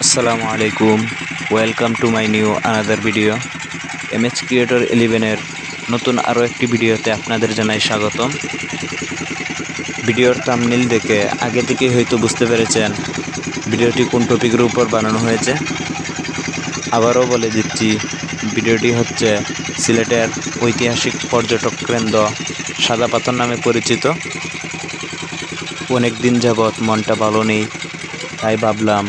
আসসালামু আলাইকুম, welcome to my new another video. MH creator 11-এর নতুন আরও একটি ভিডিওতে আপনাদের জানাই স্বাগতম। ভিডিওর থাম্বনেইল দেখে আগে থেকেই হয়তো বুঝতে পেরেছেন ভিডিওটি কোন টপিকের উপর বানানো হয়েছে। আবারও বলে দিচ্ছি, ভিডিওটি হচ্ছে সিলেটের ঐতিহাসিক পর্যটক কেন্দ্র সাদা পাথর নামে পরিচিত। অনেক দিন যাবৎ মনটা ভালো নেই, তাই ভাবলাম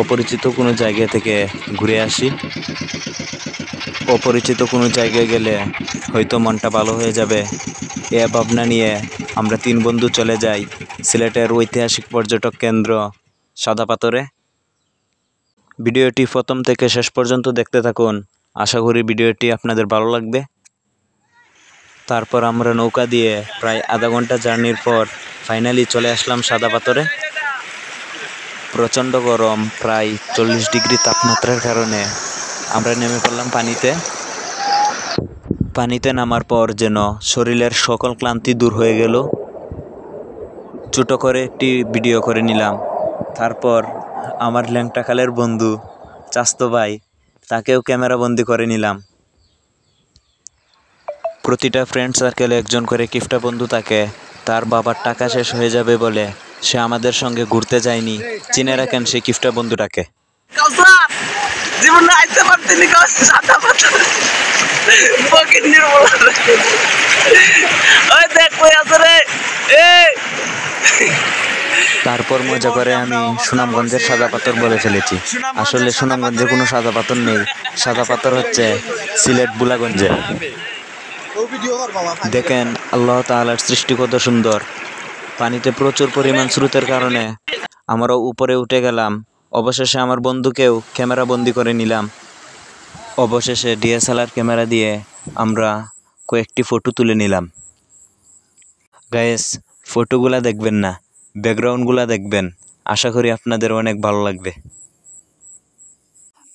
অপরিচিত কোনো জায়গা থেকে ঘুরে আসি। অপরিচিত কোনো জায়গায় গেলে হয়তো মনটা ভালো হয়ে যাবে, এ ভাবনা নিয়ে আমরা 3 বন্ধু চলে যাই সিলেটের ঐতিহাসিক পর্যটক কেন্দ্র সাদা পাথরে। ভিডিওটি প্রথম থেকে শেষ পর্যন্ত দেখতে থাকুন, আশা করি ভিডিওটি আপনাদের ভালো লাগবে। তারপর আমরা নৌকা দিয়ে প্রায় আধা ঘন্টা জার্নির পর ফাইনালি চলে আসলাম সাদা পাথরে। প্রচণ্ড গরম, প্রায় 40 ডিগ্রি তাপমাত্রার কারণে আমরা নেমে পড়লাম পানিতে নামার পর যেন শরীরের সকল ক্লান্তি দূর হয়ে গেল। ছোটো করে একটি ভিডিও করে নিলাম। তারপর আমার ল্যাংটা খালের বন্ধু চাস্তো ভাই, তাকেও ক্যামেরাবন্দি করে নিলাম। প্রতিটা ফ্রেন্ড সার্কেলে একজন করে কিফটা বন্ধু থাকে। তার বাবার টাকা শেষ হয়ে যাবে বলে সে আমাদের সঙ্গে ঘুরতে যায়নি। চিনে রাখেন সেই কিফটা বন্ধুটাকে। তারপর মজা করে আমি সুনামগঞ্জের সাদা পাথর বলে ফেলেছি। আসলে সুনামগঞ্জে কোনো সাদা পাথর নেই, সাদা পাথর হচ্ছে সিলেট বুলাগঞ্জে। দেখেন আল্লাহ তাআলার সৃষ্টি কত সুন্দর। পানিতে প্রচুর পরিমাণ স্রোতের কারণে আমরাও উপরে উঠে গেলাম। অবশেষে আমার বন্ধুকেও ক্যামেরা বন্দি করে নিলাম। অবশেষে ডিএসএলআর ক্যামেরা দিয়ে আমরা কয়েকটি ফটো তুলে নিলাম। গাইস, ফটোগুলা দেখবেন না, ব্যাকগ্রাউন্ডগুলা দেখবেন। আশা করি আপনাদের অনেক ভালো লাগবে।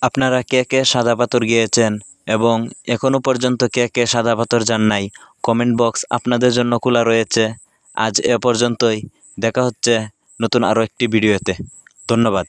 আপনারা কে কে সাদা পাথর গিয়েছেন এবং এখনও পর্যন্ত কে কে সাদা পাথর যান নাই, কমেন্ট বক্স আপনাদের জন্য খোলা রয়েছে। আজ এ পর্যন্তই, দেখা হচ্ছে নতুন আরও একটি ভিডিওতে। ধন্যবাদ।